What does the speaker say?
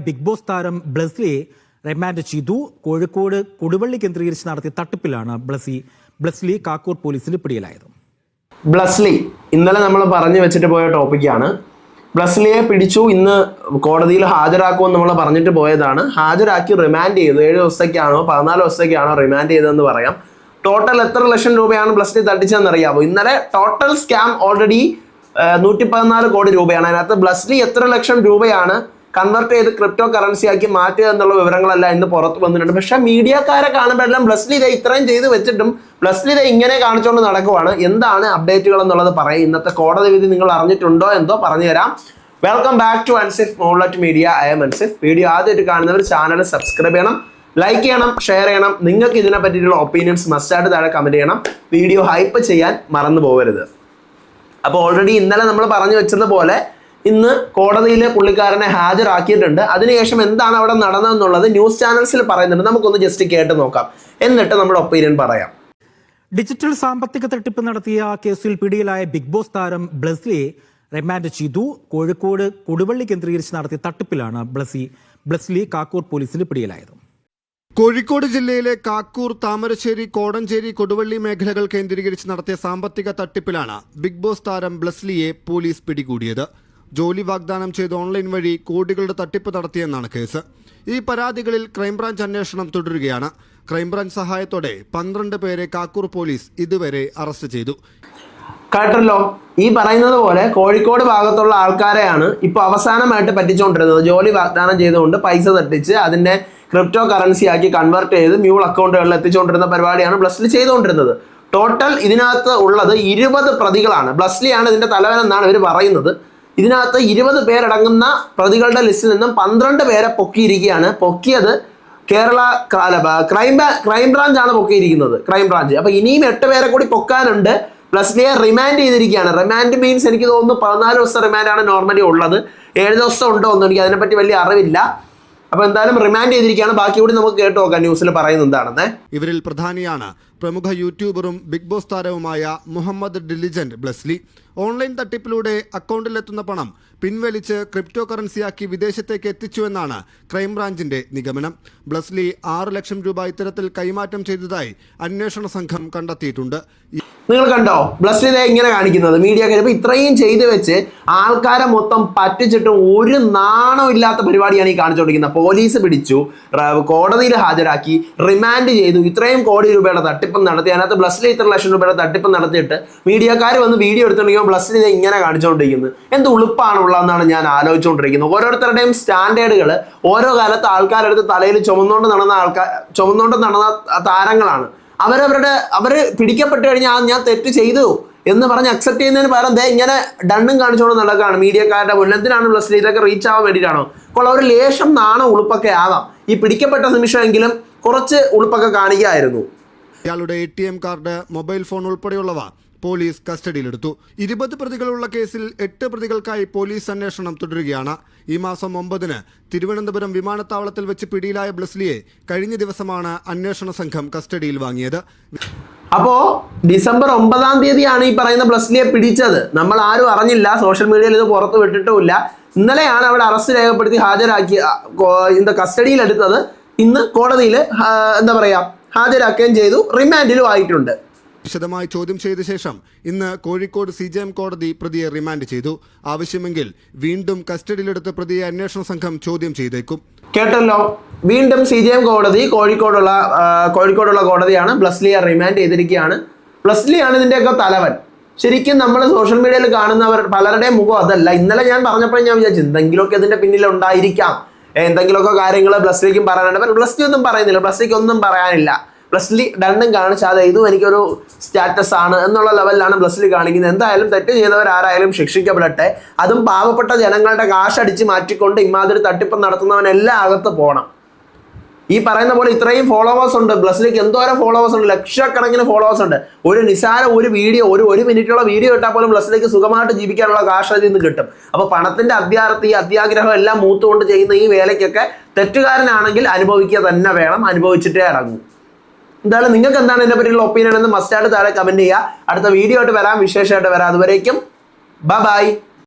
Big boss താരം ബ്ലസ്ലിയെ remand ചെയ്തു. കോഴിക്കോട് കൊടുവള്ളി കേന്ദ്രീകരിച്ച് നടത്തിയ തട്ടിപ്പിലാണ് ബ്ലസ്ലി കാക്കൂർ പോലീസിന് പിടിയിലായത്. ബ്ലസ്ലി ഇന്നലെ നമ്മൾ പറഞ്ഞു വെച്ചിട്ട് പോയ ടോപ്പിക്കാണ്. ബ്ലസ്ലിയെ പിടിച്ചു, ഇന്ന് കോടതിയിൽ ഹാജരാക്കുമെന്ന് നമ്മൾ പറഞ്ഞിട്ട് പോയതാണ്. ഹാജരാക്കി റിമാൻഡ് ചെയ്തു. 7 ദിവസത്തേക്കാണോ 14 ദിവസത്തേക്കാണോ റിമാൻഡ് ചെയ്തതെന്ന് പറയാം. ടോട്ടൽ എത്ര ലക്ഷം രൂപയാണ് ബ്ലസ്ലി തട്ടിച്ചതെന്ന് അറിയാമോ? ഇന്നലെ ടോട്ടൽ സ്കാം ഓൾറെഡി 114 കോടി രൂപയാണ്. അതിനകത്ത് ബ്ലസ്ലി എത്ര ലക്ഷം രൂപയാണ് കൺവെർട്ട് ചെയ്ത് ക്രിപ്റ്റോ കറൻസി ആക്കി മാറ്റുക എന്നുള്ള വിവരങ്ങളെല്ലാം ഇന്ന് പുറത്ത് വന്നിട്ടുണ്ട്. പക്ഷെ മീഡിയക്കാരെ കാണുമ്പോഴെല്ലാം ബ്ലസ്ലി ഇതേ ഇത്രയും ചെയ്ത് വെച്ചിട്ടും ബ്ലസ്ലി ഇതേ ഇങ്ങനെ കാണിച്ചുകൊണ്ട് നടക്കുവാണ്. എന്താണ് അപ്ഡേറ്റുകൾ എന്നുള്ളത് പറയും. ഇന്നത്തെ കോടതി വിധി നിങ്ങൾ അറിഞ്ഞിട്ടുണ്ടോ എന്തോ പറഞ്ഞുതരാം. വെൽക്കം ബാക്ക് ടു അൻസിഫ് മോൺലറ്റ് media. I am Ansif. Video ആദ്യമായിട്ട് കാണുന്നവർ ചാനൽ സബ്സ്ക്രൈബ് ചെയ്യണം, ലൈക്ക് ചെയ്യണം, ഷെയർ ചെയ്യണം. നിങ്ങൾക്ക് ഇതിനെ പറ്റിയിട്ടുള്ള ഒപ്പീനിയൻസ് മസ്റ്റായിട്ട് താഴെ കമന്റ് ചെയ്യണം. വീഡിയോ ഹൈപ്പ് ചെയ്യാൻ മറന്നു പോകരുത്. അപ്പോൾ ഓൾറെഡി ഇന്നലെ നമ്മൾ പറഞ്ഞു വെച്ചതുപോലെ ഇന്ന് കോടതിയിൽ പുള്ളിക്കാരനെ ഹാജരാക്കിയിട്ടുണ്ട്. അതിനുശേഷം എന്താണ് അവിടെ നടന്നതെന്നുള്ളത് ന്യൂസ് ചാനൽസിൽ പറയുന്നുണ്ട്. നമുക്കൊന്ന് ജസ്റ്റ് കേട്ട് നോക്കാം, എന്നിട്ട് നമ്മുടെ ഒപ്പീനിയൻ പറയാം. ഡിജിറ്റൽ സാമ്പത്തിക തട്ടിപ്പ് നടത്തിയ കേസിൽ പിടിയിലായ ബിഗ് ബോസ് താരം ബ്ലസ്ലിയെ റിമാൻഡ് ചെയ്തു. കോഴിക്കോട് കൊടുവള്ളി കേന്ദ്രീകരിച്ച് നടത്തിയ തട്ടിപ്പിലാണ് ബ്ലസ്ലി കാക്കൂർ പോലീസിന് പിടിയിലായത്. കോഴിക്കോട് ജില്ലയിലെ കാക്കൂർ, താമരശ്ശേരി, കോടഞ്ചേരി, കൊടുവള്ളി മേഖലകൾ കേന്ദ്രീകരിച്ച് നടത്തിയ സാമ്പത്തിക തട്ടിപ്പിലാണ് ബിഗ് ബോസ് താരം ബ്ലസ്ലിയെ പോലീസ് പിടികൂടിയത്. ജോലി വാഗ്ദാനം ചെയ്ത് ഓൺലൈൻ വഴി കോടികളുടെ തട്ടിപ്പ് നടത്തിയെന്നാണ് കേസ്. ഈ പരാതികളിൽ ക്രൈംബ്രാഞ്ച് അന്വേഷണം തുടരുകയാണ്. ക്രൈംബ്രാഞ്ച് സഹായത്തോടെ 12 പേരെ കാക്കൂർ പോലീസ് ഇതുവരെ അറസ്റ്റ് ചെയ്തു. കേട്ടല്ലോ, ഈ പറയുന്നത് പോലെ കോഴിക്കോട് ഭാഗത്തുള്ള ആൾക്കാരെയാണ് ഇപ്പോൾ അവസാനമായിട്ട് പറ്റിച്ചുകൊണ്ടിരുന്നത്. ജോലി വാഗ്ദാനം ചെയ്തുകൊണ്ട് പൈസ തട്ടിച്ച് അതിൻ്റെ ക്രിപ്റ്റോ കറൻസി ആക്കി കൺവേർട്ട് ചെയ്ത് മ്യൂൾ അക്കൗണ്ടുകളിൽ എത്തിച്ചുകൊണ്ടിരുന്ന പരിപാടിയാണ് ബ്ലസ്ലി ചെയ്തുകൊണ്ടിരുന്നത്. ടോട്ടൽ ഇതിനകത്ത് ഉള്ളത് 20 പ്രതികളാണ്. ബ്ലസ്ലിയാണ് ഇതിൻ്റെ തലവനെന്നാണ് ഇവർ പറയുന്നത്. ഇതിനകത്ത് 20 പേരടങ്ങുന്ന പ്രതികളുടെ ലിസ്റ്റിൽ നിന്നും 12 പേരെ പൊക്കിയിരിക്കുകയാണ്. പൊക്കിയത് കേരള ക്രൈംബ്രാഞ്ച് ആണ് പൊക്കിയിരിക്കുന്നത്, ക്രൈംബ്രാഞ്ച്. അപ്പൊ ഇനിയും 8 പേരെ കൂടി പൊക്കാനുണ്ട്. ബ്ലസ്ലിയെ റിമാൻഡ് ചെയ്തിരിക്കുകയാണ്. റിമാൻഡ് മീൻസ് എനിക്ക് തോന്നുന്നു 14 ദിവസത്തെ റിമാൻഡാണ് നോർമലി ഉള്ളത്. 7 ദിവസം ഉണ്ടോ ഒന്നും എനിക്ക് അതിനെപ്പറ്റി വലിയ അറിവില്ല. അപ്പൊ എന്തായാലും റിമാൻഡ് ചെയ്തിരിക്കുകയാണ്. ബാക്കി കൂടി നമുക്ക് കേട്ട് നോക്കാം ന്യൂസിൽ പറയുന്നത് എന്താണെന്ന്. ഇവരിൽ പ്രധാനിയാണ് പ്രമുഖ യൂട്യൂബറും ബിഗ് ബോസ് താരവുമായ മുഹമ്മദ് ഡിലിജന്റ് ബ്ലസ്ലി. ഓൺലൈൻ തട്ടിപ്പിലൂടെ അക്കൗണ്ടിലെത്തുന്ന പണം പിൻവലിച്ച് ക്രിപ്റ്റോ കറൻസിയാക്കി വിദേശത്തേക്ക് എത്തിച്ചുവെന്നാണ് ക്രൈംബ്രാഞ്ചിന്റെ നിഗമനം. ബ്ലസ്ലി 6 ലക്ഷം രൂപ ഇത്തരത്തിൽ കൈമാറ്റം ചെയ്തതായി അന്വേഷണ സംഘം കണ്ടെത്തിയിട്ടുണ്ട്. നിങ്ങൾ കണ്ടോ ബ്ലസ്ലി ഇങ്ങനെ കാണിക്കുന്നത്? മീഡിയ ഇത്രയും ചെയ്തു വെച്ച് ആൾക്കാരെ മൊത്തം പറ്റിച്ചിട്ടും ഒരു നാണം ഇല്ലാത്ത പരിപാടിയാണ് ഈ കാണിച്ചുകൊണ്ടിരിക്കുന്നത്. പോലീസ് പിടിച്ചു, കോടതിയിൽ ഹാജരാക്കി, റിമാൻഡ് ചെയ്തു. ഇത്രയും കോടി രൂപയുടെ തട്ടിപ്പ് നടത്തി. അതിനകത്ത് ബ്ലസ്ലി ഇത്ര ലക്ഷം രൂപയുടെ തട്ടിപ്പ് നടത്തിയിട്ട് മീഡിയക്കാർ വന്ന് വീഡിയോ എടുത്തുകൊണ്ടിരിക്കുമ്പോൾ ബ്ലസ്ലി ഇങ്ങനെ കാണിച്ചുകൊണ്ടിരിക്കുന്നത് എന്ത് ഉളുപ്പാണുള്ളതെന്നാണ് ഞാൻ ആലോചിച്ചുകൊണ്ടിരിക്കുന്നത്. ഓരോരുത്തരുടെയും സ്റ്റാൻഡേർഡുകൾ ഓരോ കാലത്ത് ആൾക്കാരെടുത്ത് തലയിൽ ചുമന്നുകൊണ്ട് നടന്ന താരങ്ങളാണ്. അവര് പിടിക്കപ്പെട്ട് കഴിഞ്ഞാൽ ഞാൻ തെറ്റ് ചെയ്തു എന്ന് പറഞ്ഞ് അക്സെപ്റ്റ് ചെയ്യുന്നതിന് പകരം ഇങ്ങനെ ഡണ്ണും കാണിച്ചുകൊണ്ട് നടക്കുകയാണ് മീഡിയക്കാരുടെ മുന്നിൽ. എന്തിനാണ് ബ്ലസ്ലി? ഇതൊക്കെ റീച്ച് ആവാൻ വേണ്ടിയിട്ടാണോ? അപ്പോൾ ഒരു ലേശം നാണം ഉളുപ്പൊക്കെ ആവാം. ഈ പിടിക്കപ്പെട്ട നിമിഷമെങ്കിലും കുറച്ച് ഉളുപ്പൊക്കെ കാണിക്കായിരുന്നു. ഇയാളുടെ ATM കാർഡ്, മൊബൈൽ ഫോൺ ഉൾപ്പെടെയുള്ളവ പോലീസ് കസ്റ്റഡിയിലെടുത്തു. 20 പ്രതികളുള്ള കേസിൽ 8 പ്രതികൾക്കായി പോലീസ് അന്വേഷണം തുടരുകയാണ്. ഈ മാസം 9-ന് തിരുവനന്തപുരം വിമാനത്താവളത്തിൽ വെച്ച് പിടിയിലായ ബ്ലസ്ലിയെ കഴിഞ്ഞ ദിവസമാണ് അന്വേഷണ സംഘം കസ്റ്റഡിയിൽ വാങ്ങിയത്. അപ്പോ ഡിസംബർ 9-ാം തീയതിയാണ് ഈ പറയുന്ന ബ്ലസ്ലിയെ പിടിച്ചത്. നമ്മൾ ആരും അറിഞ്ഞില്ല, സോഷ്യൽ മീഡിയയിൽ ഇത് പുറത്ത് വിട്ടിട്ടുമില്ല. ഇന്നലെയാണ് അവിടെ അറസ്റ്റ് രേഖപ്പെടുത്തി ഹാജരാക്കി കസ്റ്റഡിയിലെടുത്തത്. ഇന്ന് കോടതിയിൽ ഹാജരാക്കുകയും ചെയ്തു, റിമാൻഡിലും ആയിട്ടുണ്ട്. വിശദമായി ചോദ്യം ചെയ്ത ശേഷം ഇന്ന് കോഴിക്കോട് CJM കോടതി പ്രതിയെ റിമാൻഡ് ചെയ്തു. ആവശ്യമെങ്കിൽ വീണ്ടും കസ്റ്റഡിയിലെടുത്ത് പ്രതിയെ അന്വേഷണ സംഘം ചോദ്യം ചെയ്തേക്കും. കേട്ടല്ലോ, വീണ്ടും CJM കോടതി കോഴിക്കോടുള്ള കോടതിയാണ് ബ്ലസ്ലിയെ റിമാൻഡ് ചെയ്തിരിക്കുകയാണ്. ബ്ലസ്ലിയാണ് ഇതിൻ്റെയൊക്കെ തലവൻ. ശരിക്കും നമ്മൾ സോഷ്യൽ മീഡിയയിൽ കാണുന്നവർ പലരുടെയും മുഖം അതല്ല. ഇന്നലെ ഞാൻ പറഞ്ഞപ്പോൾ ഞാൻ വിചാരിച്ചു എന്തെങ്കിലുമൊക്കെ ഇതിന്റെ പിന്നിൽ ഉണ്ടായിരിക്കാം, എന്തെങ്കിലുമൊക്കെ കാര്യങ്ങൾ ബ്ലസ്ലിക്കും പറയാനുണ്ട്. ബ്ലസ്ലി ഒന്നും പറയുന്നില്ല, ബ്ലസ്ലിക്ക് ഒന്നും പറയാനില്ല. ബ്ലസ്ലി രണ്ടും കാണിച്ചാൽ ഇതും എനിക്കൊരു സ്റ്റാറ്റസ് ആണ് എന്നുള്ള ലെവലിലാണ് ബ്ലസ്ലി കാണിക്കുന്നത്. എന്തായാലും തെറ്റ് ചെയ്തവരാരായാലും ശിക്ഷിക്കപ്പെടട്ടെ. അതും പാവപ്പെട്ട ജനങ്ങളുടെ കാശടിച്ച് മാറ്റിക്കൊണ്ട് ഇമാതിരി തട്ടിപ്പ് നടത്തുന്നവനെല്ലാം അകത്ത് പോകണം. ഈ പറയുന്ന പോലെ ഇത്രയും ഫോളോവേഴ്സ് ഉണ്ട് ബ്ലസ്ലിക്ക്. എന്തോരം ഫോളോവേഴ്സ് ഉണ്ട്, ലക്ഷക്കണക്കിന് ഫോളോവേഴ്സ് ഉണ്ട്. ഒരു വീഡിയോ, ഒരു മിനിറ്റുള്ള വീഡിയോ ഇട്ടാൽ പോലും ബ്ലസ്ലിക്ക് സുഖമായിട്ട് ജീവിക്കാനുള്ള കാശ് അതിൽ നിന്ന് കിട്ടും. അപ്പോൾ പണത്തിന്റെ അത്യാഗ്രഹം എല്ലാം മൂത്തുകൊണ്ട് ചെയ്യുന്ന ഈ വേലയ്ക്കൊക്കെ തെറ്റുകാരനാണെങ്കിൽ അനുഭവിക്കുക തന്നെ വേണം, അനുഭവിച്ചിട്ടേ ഇറങ്ങും. എന്തായാലും നിങ്ങൾക്ക് എന്താണ് ഇതിനെ പറ്റിയുള്ള ഒപ്പീനിയൻ എന്ന് മസ്റ്റായിട്ട് താഴെ കമന്റ് ചെയ്യുക. അടുത്ത വീഡിയോ ആയിട്ട് വരാം, വിശേഷമായിട്ട് വരാം. അതുവരേക്കും ബൈ.